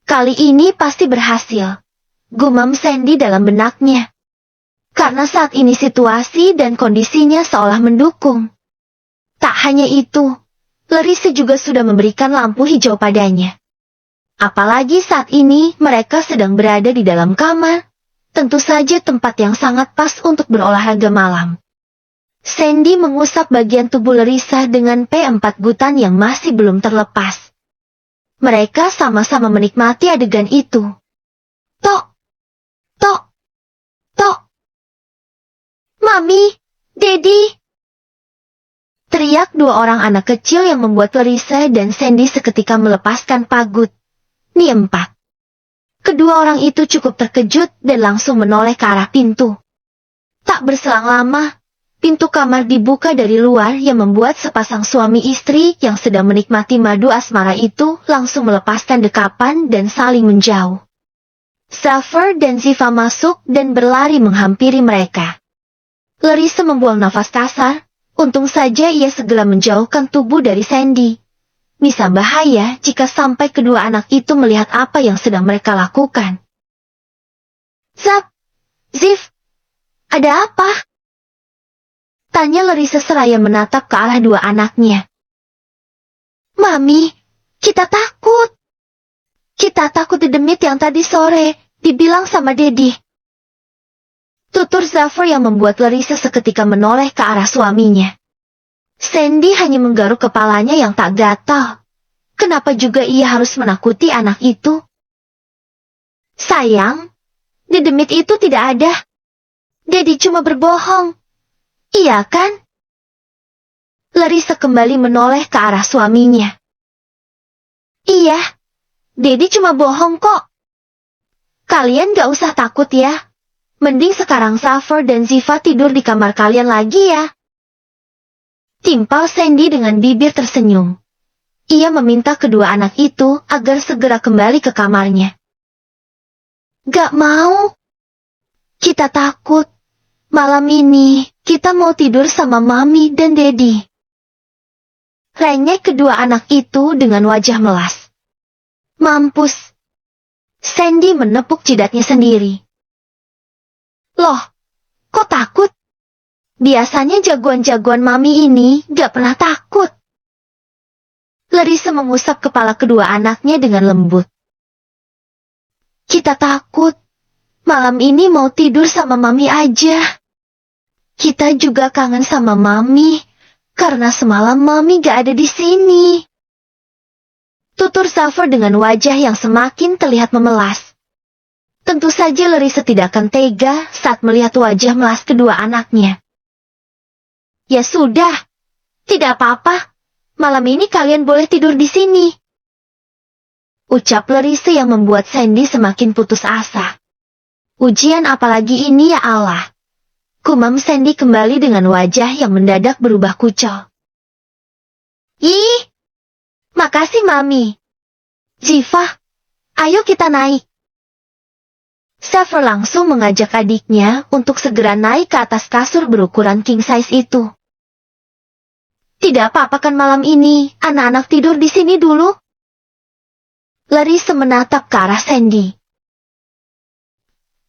Kali ini pasti berhasil, gumam Sandy dalam benaknya. Karena saat ini situasi dan kondisinya seolah mendukung. Tak hanya itu, Larissa juga sudah memberikan lampu hijau padanya. Apalagi saat ini mereka sedang berada di dalam kamar, tentu saja tempat yang sangat pas untuk berolahraga malam. Sandy mengusap bagian tubuh Larissa dengan P4 gutan yang masih belum terlepas. Mereka sama-sama menikmati adegan itu. Tok! Tok! Tok! Mami! Daddy! Teriak dua orang anak kecil yang membuat Larissa dan Sandy seketika melepaskan pagut. Ni 4. Kedua orang itu cukup terkejut dan langsung menoleh ke arah pintu. Tak berselang lama, pintu kamar dibuka dari luar yang membuat sepasang suami istri yang sedang menikmati madu asmara itu langsung melepaskan dekapan dan saling menjauh. Xaver dan Ziva masuk dan berlari menghampiri mereka. Larissa membuang nafas kasar, untung saja ia segera menjauhkan tubuh dari Sandy. Bisa bahaya jika sampai kedua anak itu melihat apa yang sedang mereka lakukan. Zap! Ziv! Ada apa? Tanya Larissa seraya menatap ke arah dua anaknya. Mami, kita takut. Kita takut didemit yang tadi sore, dibilang sama Daddy. Tutur Xaver yang membuat Larissa seketika menoleh ke arah suaminya. Sandy hanya menggaruk kepalanya yang tak gatal. Kenapa juga ia harus menakuti anak itu? Sayang, di demit itu tidak ada. Daddy cuma berbohong. Iya kan? Larissa kembali menoleh ke arah suaminya. Iya, Daddy cuma bohong kok. Kalian gak usah takut ya. Mending sekarang Xaver dan Ziva tidur di kamar kalian lagi ya. Timpal Sandy dengan bibir tersenyum. Ia meminta kedua anak itu agar segera kembali ke kamarnya. Gak mau. Kita takut. Malam ini, kita mau tidur sama Mami dan Daddy. Rengek kedua anak itu dengan wajah melas. Mampus. Sandy menepuk jidatnya sendiri. Loh, kok takut? Biasanya jagoan-jagoan Mami ini gak pernah takut. Larissa mengusap kepala kedua anaknya dengan lembut. Kita takut. Malam ini mau tidur sama Mami aja. Kita juga kangen sama Mami, karena semalam Mami gak ada di sini. Tutur Xaver dengan wajah yang semakin terlihat memelas. Tentu saja Larissa tidak akan tega saat melihat wajah melas kedua anaknya. Ya sudah, tidak apa-apa. Malam ini kalian boleh tidur di sini. Ucap Larissa yang membuat Sandy semakin putus asa. Ujian apalagi ini ya Allah. Gumam Sandy kembali dengan wajah yang mendadak berubah kucel. Ih, makasih Mami. Ziva, ayo kita naik. Xaver langsung mengajak adiknya untuk segera naik ke atas kasur berukuran king size itu. Tidak apa-apa kan malam ini, anak-anak tidur di sini dulu? Larissa menatap ke arah Sandy.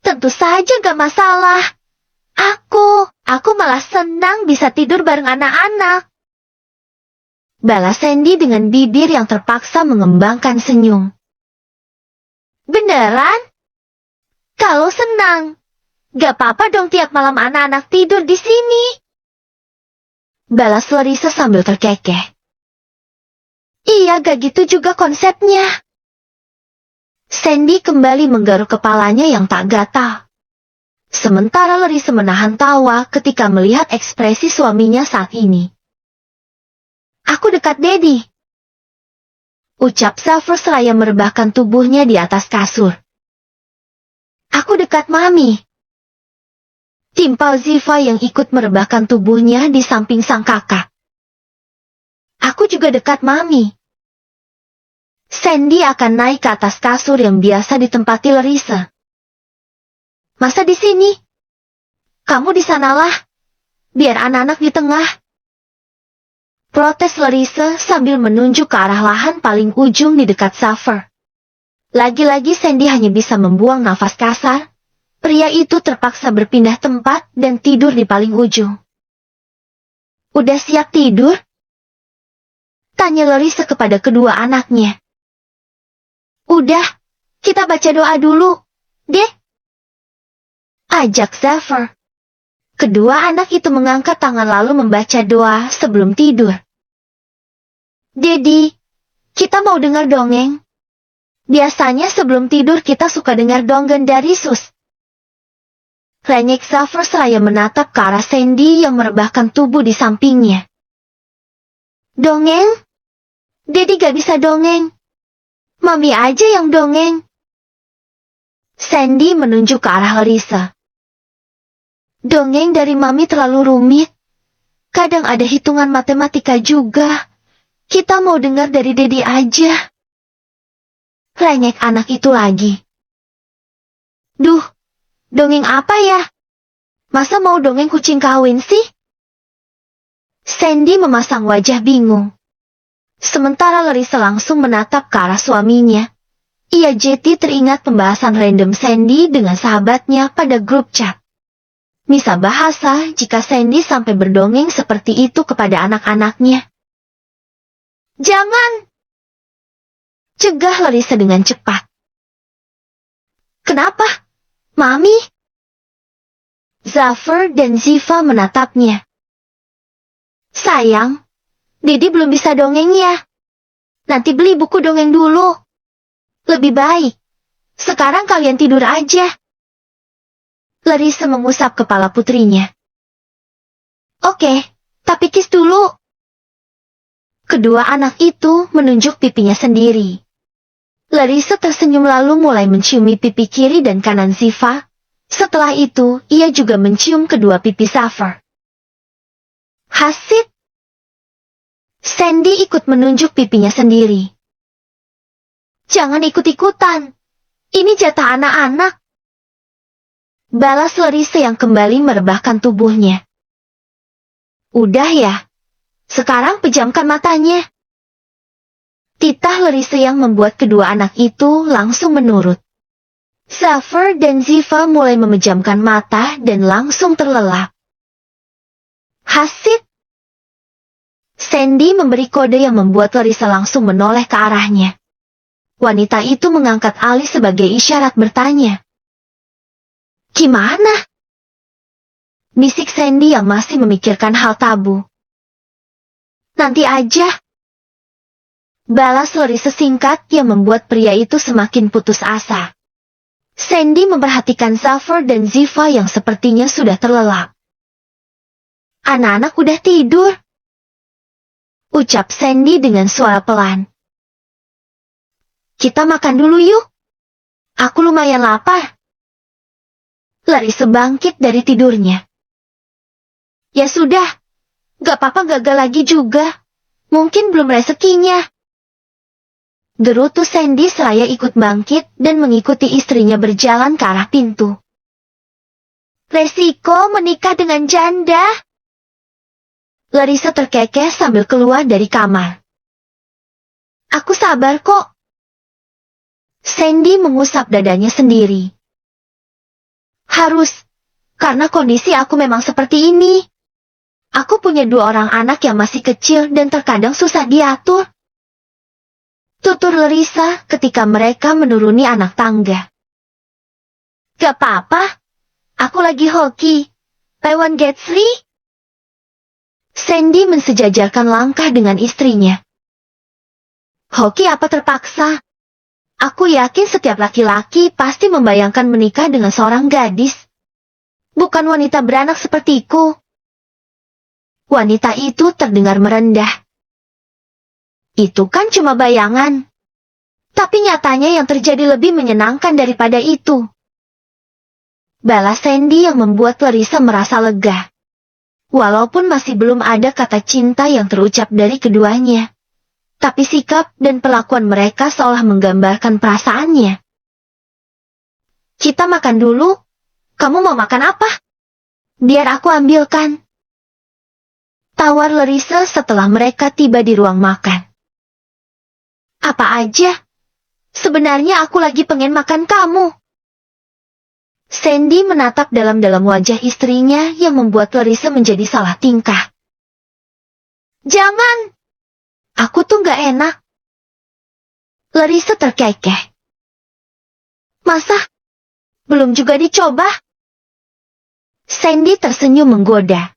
Tentu saja gak masalah. Aku malah senang bisa tidur bareng anak-anak. Balas Sandy dengan bibir yang terpaksa mengembangkan senyum. Beneran? Kalau senang, gak apa-apa dong tiap malam anak-anak tidur di sini. Balas Larissa sambil terkekeh. Iya gak gitu juga konsepnya. Sandy kembali menggaruk kepalanya yang tak gatal. Sementara Larissa menahan tawa ketika melihat ekspresi suaminya saat ini. Aku dekat Daddy. Ucap Xaver seraya merebahkan tubuhnya di atas kasur. Aku dekat Mami. Timpal Ziva yang ikut merebahkan tubuhnya di samping sang kakak. Aku juga dekat Mami. Sandy akan naik ke atas kasur yang biasa ditempati Larissa. Masa di sini? Kamu di sanalah. Biar anak-anak di tengah. Protes Larissa sambil menunjuk ke arah lahan paling ujung di dekat Xaver. Lagi-lagi Sandy hanya bisa membuang nafas kasar. Pria itu terpaksa berpindah tempat dan tidur di paling ujung. Udah siap tidur? Tanya Larissa kepada kedua anaknya. Udah, kita baca doa dulu, deh. Ajak Zephyr. Kedua anak itu mengangkat tangan lalu membaca doa sebelum tidur. Dedi, kita mau dengar dongeng. Biasanya sebelum tidur kita suka dengar dongeng dari Sus. Renyek Zephyr seraya menatap ke arah Sandy yang merebahkan tubuh di sampingnya. Dongeng? Dedi gak bisa dongeng. Mami aja yang dongeng. Sandy menunjuk ke arah Larissa. Dongeng dari Mami terlalu rumit. Kadang ada hitungan matematika juga. Kita mau dengar dari Dedi aja. Renyek anak itu lagi. Duh, dongeng apa ya? Masa mau dongeng kucing kawin sih? Sandy memasang wajah bingung. Sementara Larissa langsung menatap ke arah suaminya. Ia jadi teringat pembahasan random Sandy dengan sahabatnya pada grup chat. Misa bahasa jika Sandy sampai berdongeng seperti itu kepada anak-anaknya. Jangan! Cegah Larissa dengan cepat. Kenapa? Mami? Zephyr dan Ziva menatapnya. Sayang, Dedi belum bisa dongeng ya. Nanti beli buku dongeng dulu. Lebih baik. Sekarang kalian tidur aja. Larissa mengusap kepala putrinya. Oke, tapi kiss dulu. Kedua anak itu menunjuk pipinya sendiri. Larissa tersenyum lalu mulai menciumi pipi kiri dan kanan Ziva. Setelah itu, ia juga mencium kedua pipi Zephyr. Hasit. Sandy ikut menunjuk pipinya sendiri. Jangan ikut-ikutan. Ini jatah anak-anak. Balas Larissa yang kembali merebahkan tubuhnya. Udah ya. Sekarang pejamkan matanya. Titah Larissa yang membuat kedua anak itu langsung menurut. Zephyr dan Ziva mulai memejamkan mata dan langsung terlelap. Hasit. Sandy memberi kode yang membuat Larissa langsung menoleh ke arahnya. Wanita itu mengangkat alis sebagai isyarat bertanya. Gimana? Bisik Sandy yang masih memikirkan hal tabu. Nanti aja. Balas Larissa singkat yang membuat pria itu semakin putus asa. Sandy memperhatikan Zephyr dan Ziva yang sepertinya sudah terlelap. Anak-anak udah tidur. Ucap Sandy dengan suara pelan. Kita makan dulu yuk. Aku lumayan lapar. Larissa bangkit dari tidurnya. Ya sudah. Gak apa-apa gagal lagi juga. Mungkin belum rezekinya. Gerutu Sandy seraya ikut bangkit dan mengikuti istrinya berjalan ke arah pintu. Resiko menikah dengan janda. Larissa terkekeh sambil keluar dari kamar. Aku sabar kok. Sandy mengusap dadanya sendiri. Harus, karena kondisi aku memang seperti ini. Aku punya 2 orang anak yang masih kecil dan terkadang susah diatur. Tutur Larissa ketika mereka menuruni anak tangga. Gak apa-apa, aku lagi hoki. Buy one get free. Sandy mensejajarkan langkah dengan istrinya. Hoki apa terpaksa? Aku yakin setiap laki-laki pasti membayangkan menikah dengan seorang gadis. Bukan wanita beranak sepertiku. Wanita itu terdengar merendah. Itu kan cuma bayangan. Tapi nyatanya yang terjadi lebih menyenangkan daripada itu. Balas Sandy yang membuat Larissa merasa lega. Walaupun masih belum ada kata cinta yang terucap dari keduanya. Tapi sikap dan perlakuan mereka seolah menggambarkan perasaannya. Kita makan dulu. Kamu mau makan apa? Biar aku ambilkan. Tawar Larissa setelah mereka tiba di ruang makan. Apa aja? Sebenarnya aku lagi pengen makan kamu. Sandy menatap dalam-dalam wajah istrinya yang membuat Larissa menjadi salah tingkah. Jangan! Aku tuh gak enak. Larissa terkekeh. Masa? Belum juga dicoba? Sandy tersenyum menggoda.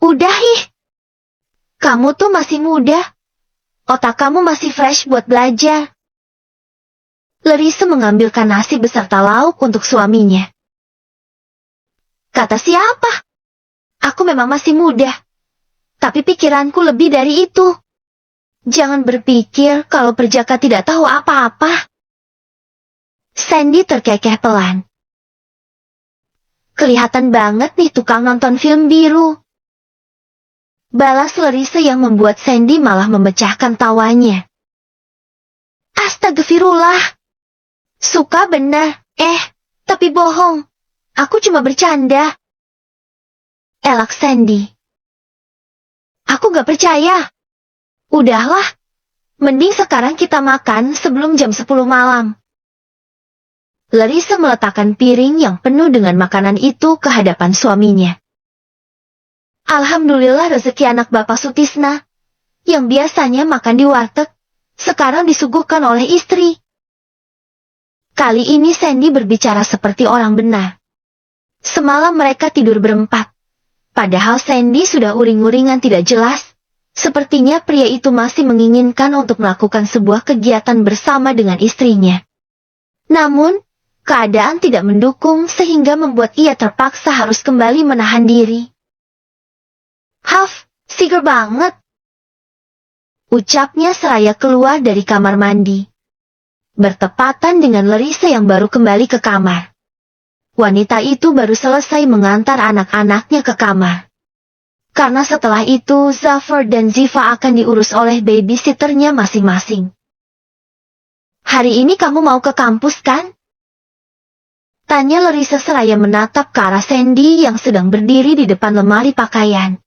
Udah ih. Kamu tuh masih muda. Otak kamu masih fresh buat belajar. Larissa mengambilkan nasi beserta lauk untuk suaminya. Kata siapa? Aku memang masih muda. Tapi pikiranku lebih dari itu. Jangan berpikir kalau perjaka tidak tahu apa-apa. Sandy terkekeh pelan. Kelihatan banget nih tukang nonton film biru. Balas Larissa yang membuat Sandy malah memecahkan tawanya. Astagfirullah. Suka benar, tapi bohong. Aku cuma bercanda. Elak Sandy. Aku gak percaya. Udahlah. Mending sekarang kita makan sebelum jam 10 malam. Larissa meletakkan piring yang penuh dengan makanan itu ke hadapan suaminya. Alhamdulillah rezeki anak Bapak Sutisna, yang biasanya makan di warteg, sekarang disuguhkan oleh istri. Kali ini Sandy berbicara seperti orang benar. Semalam mereka tidur berempat. Padahal Sandy sudah uring-uringan tidak jelas. Sepertinya pria itu masih menginginkan untuk melakukan sebuah kegiatan bersama dengan istrinya. Namun, keadaan tidak mendukung sehingga membuat ia terpaksa harus kembali menahan diri. Haf, seger banget. Ucapnya seraya keluar dari kamar mandi. Bertepatan dengan Larissa yang baru kembali ke kamar. Wanita itu baru selesai mengantar anak-anaknya ke kamar. Karena setelah itu Zafar dan Ziva akan diurus oleh babysitternya masing-masing. Hari ini kamu mau ke kampus kan? Tanya Larissa seraya menatap ke arah Sandy yang sedang berdiri di depan lemari pakaian.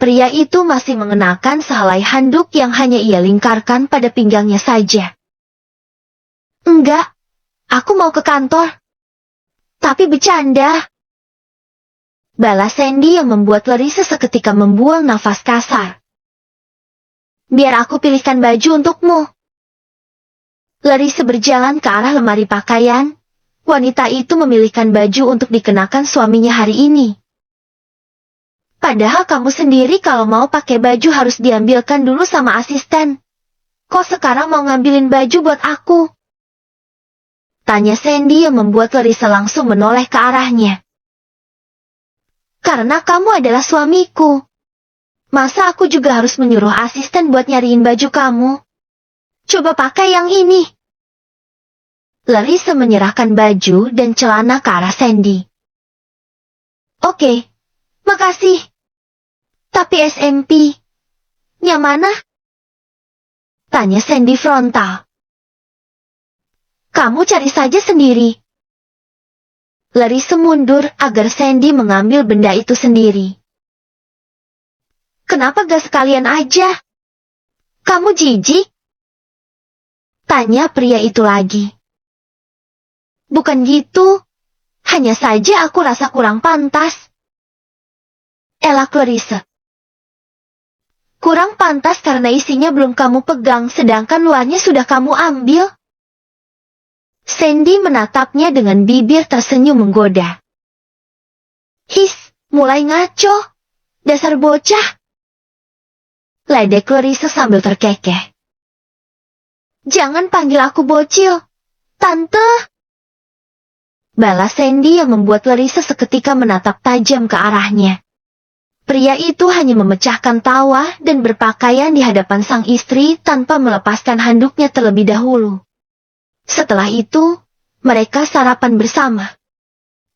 Pria itu masih mengenakan sehelai handuk yang hanya ia lingkarkan pada pinggangnya saja. Enggak, aku mau ke kantor. Tapi bercanda. Balas Sandy yang membuat Larissa seketika membuang nafas kasar. Biar aku pilihkan baju untukmu. Larissa berjalan ke arah lemari pakaian. Wanita itu memilihkan baju untuk dikenakan suaminya hari ini. Padahal kamu sendiri kalau mau pakai baju harus diambilkan dulu sama asisten. Kok sekarang mau ngambilin baju buat aku? Tanya Sandy yang membuat Larissa langsung menoleh ke arahnya. Karena kamu adalah suamiku. Masa aku juga harus menyuruh asisten buat nyariin baju kamu? Coba pakai yang ini. Larissa menyerahkan baju dan celana ke arah Sandy. Oke, makasih. Tapi SMP, yang mana? Tanya Sandy frontal. Kamu cari saja sendiri. Larissa mundur agar Sandy mengambil benda itu sendiri. Kenapa gak sekalian aja? Kamu jijik? Tanya pria itu lagi. Bukan gitu. Hanya saja aku rasa kurang pantas. Elak Larissa. Kurang pantas karena isinya belum kamu pegang sedangkan luarnya sudah kamu ambil. Sandy menatapnya dengan bibir tersenyum menggoda. His, mulai ngaco. Dasar bocah. Ledek Larissa sambil terkekeh. Jangan panggil aku bocil. Tante. Balas Sandy yang membuat Larissa seketika menatap tajam ke arahnya. Pria itu hanya memecahkan tawa dan berpakaian di hadapan sang istri tanpa melepaskan handuknya terlebih dahulu. Setelah itu, mereka sarapan bersama.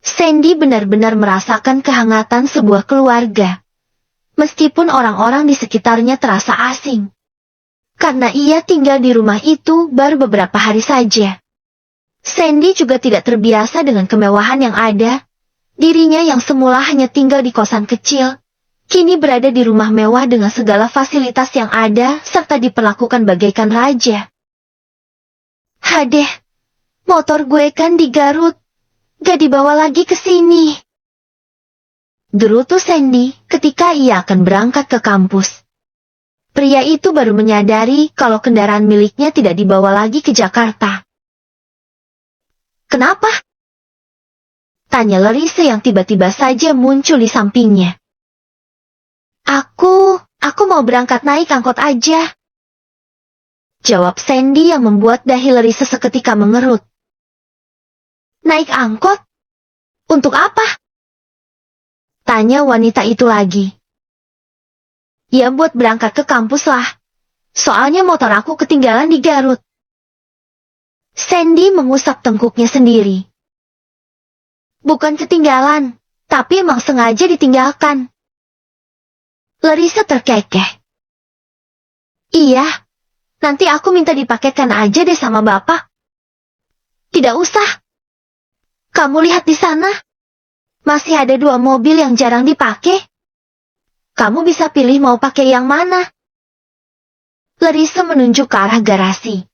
Sandy benar-benar merasakan kehangatan sebuah keluarga. Meskipun orang-orang di sekitarnya terasa asing. Karena ia tinggal di rumah itu baru beberapa hari saja. Sandy juga tidak terbiasa dengan kemewahan yang ada. Dirinya yang semula hanya tinggal di kosan kecil, kini berada di rumah mewah dengan segala fasilitas yang ada serta diperlakukan bagaikan raja. Hadeh, motor gue kan di Garut. Gak dibawa lagi ke sini. Gerutu Sandy ketika ia akan berangkat ke kampus. Pria itu baru menyadari kalau kendaraan miliknya tidak dibawa lagi ke Jakarta. Kenapa? Tanya Larissa yang tiba-tiba saja muncul di sampingnya. Aku mau berangkat naik angkot aja. Jawab Sandy yang membuat dahi Larissa seketika mengerut. Naik angkot? Untuk apa? Tanya wanita itu lagi. Ya buat berangkat ke kampus lah. Soalnya motor aku ketinggalan di Garut. Sandy mengusap tengkuknya sendiri. Bukan ketinggalan, tapi emang sengaja ditinggalkan. Larissa terkekeh. Iya, nanti aku minta dipaketkan aja deh sama bapak. Tidak usah. Kamu lihat di sana. Masih ada 2 mobil yang jarang dipakai. Kamu bisa pilih mau pakai yang mana. Larissa menunjuk ke arah garasi.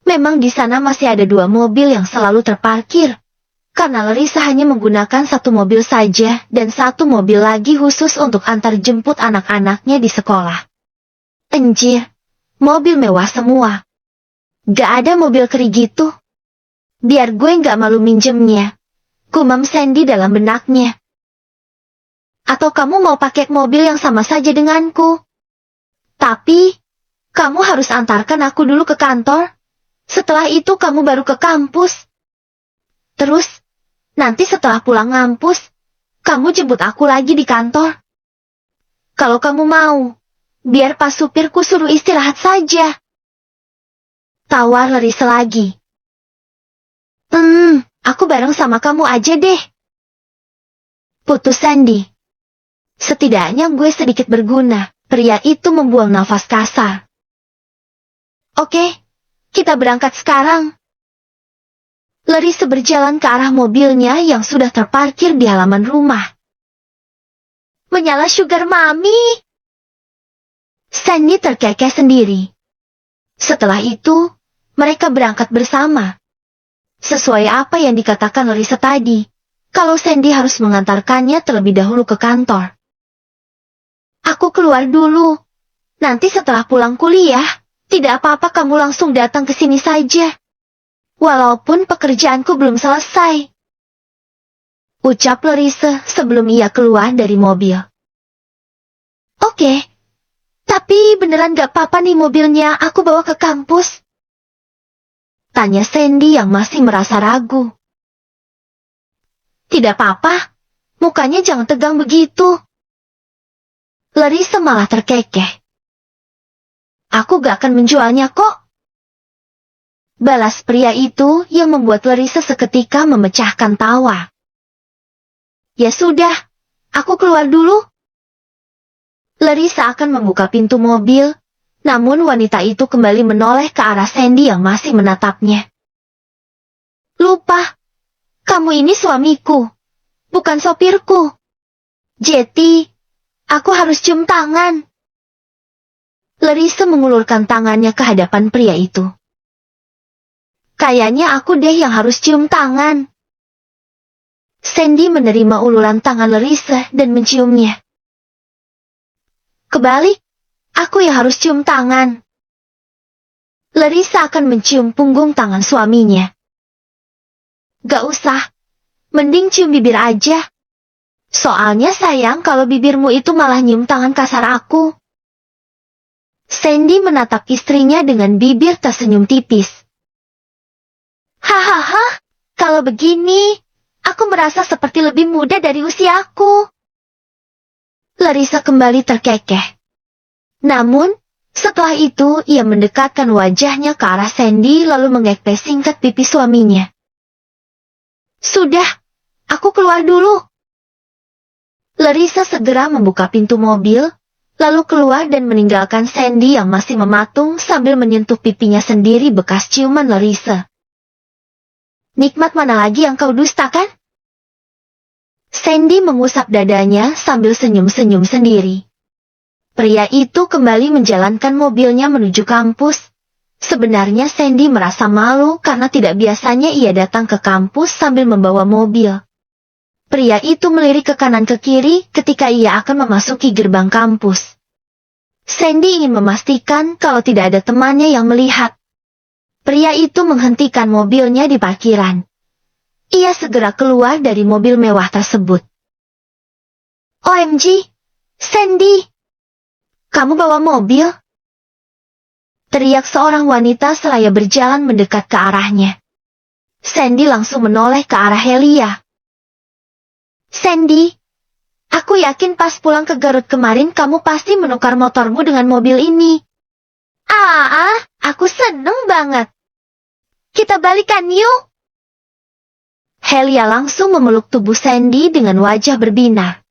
Memang di sana masih ada 2 mobil yang selalu terparkir. Karena Larissa hanya menggunakan 1 mobil saja dan 1 mobil lagi khusus untuk antar jemput anak-anaknya di sekolah. Anjir, mobil mewah semua. Gak ada mobil keri gitu. Biar gue gak malu minjemnya. Gumam Sandy dalam benaknya. Atau kamu mau pakai mobil yang sama saja denganku? Tapi, kamu harus antarkan aku dulu ke kantor. Setelah itu kamu baru ke kampus. Terus, nanti setelah pulang ngampus, kamu jemput aku lagi di kantor. Kalau kamu mau, biar pas supirku suruh istirahat saja. Tawar Larissa lagi. Aku bareng sama kamu aja deh. Putus Sandy. Setidaknya gue sedikit berguna. Pria itu membuang nafas kasar. Oke, kita berangkat sekarang. Larissa berjalan ke arah mobilnya yang sudah terparkir di halaman rumah. Menyala sugar mami. Sandy terkekeh sendiri. Setelah itu, mereka berangkat bersama. Sesuai apa yang dikatakan Larissa tadi, kalau Sandy harus mengantarkannya terlebih dahulu ke kantor. Aku keluar dulu. Nanti setelah pulang kuliah, tidak apa-apa kamu langsung datang ke sini saja. Walaupun pekerjaanku belum selesai. Ucap Larissa sebelum ia keluar dari mobil. Oke, tapi beneran gak apa-apa nih mobilnya aku bawa ke kampus? Tanya Sandy yang masih merasa ragu. Tidak apa-apa, mukanya jangan tegang begitu. Larissa malah terkekeh. Aku gak akan menjualnya kok. Balas pria itu yang membuat Larissa seketika memecahkan tawa. Ya sudah, aku keluar dulu. Larissa akan membuka pintu mobil. Namun wanita itu kembali menoleh ke arah Sandy yang masih menatapnya. Lupa, kamu ini suamiku, bukan sopirku. Jetty, aku harus cium tangan. Larissa mengulurkan tangannya ke hadapan pria itu. Kayaknya aku deh yang harus cium tangan. Sandy menerima uluran tangan Larissa dan menciumnya. Kebalik. Aku yang harus cium tangan. Larissa akan mencium punggung tangan suaminya. Gak usah. Mending cium bibir aja. Soalnya sayang kalau bibirmu itu malah nyium tangan kasar aku. Sandy menatap istrinya dengan bibir tersenyum tipis. Hahaha, kalau begini, aku merasa seperti lebih muda dari usiaku. Larissa kembali terkekeh. Namun, setelah itu ia mendekatkan wajahnya ke arah Sandy lalu mengekpes singkat pipi suaminya. Sudah, aku keluar dulu. Larissa segera membuka pintu mobil, lalu keluar dan meninggalkan Sandy yang masih mematung sambil menyentuh pipinya sendiri bekas ciuman Larissa. Nikmat mana lagi yang kau dustakan? Sandy mengusap dadanya sambil senyum-senyum sendiri. Pria itu kembali menjalankan mobilnya menuju kampus. Sebenarnya Sandy merasa malu karena tidak biasanya ia datang ke kampus sambil membawa mobil. Pria itu melirik ke kanan ke kiri ketika ia akan memasuki gerbang kampus. Sandy ingin memastikan kalau tidak ada temannya yang melihat. Pria itu menghentikan mobilnya di parkiran. Ia segera keluar dari mobil mewah tersebut. OMG, Sandy! Kamu bawa mobil? Teriak seorang wanita seraya berjalan mendekat ke arahnya. Sandy langsung menoleh ke arah Helia. Sandy, aku yakin pas pulang ke Garut kemarin kamu pasti menukar motormu dengan mobil ini. Aku seneng banget. Kita balikan yuk. Helia langsung memeluk tubuh Sandy dengan wajah berbinar.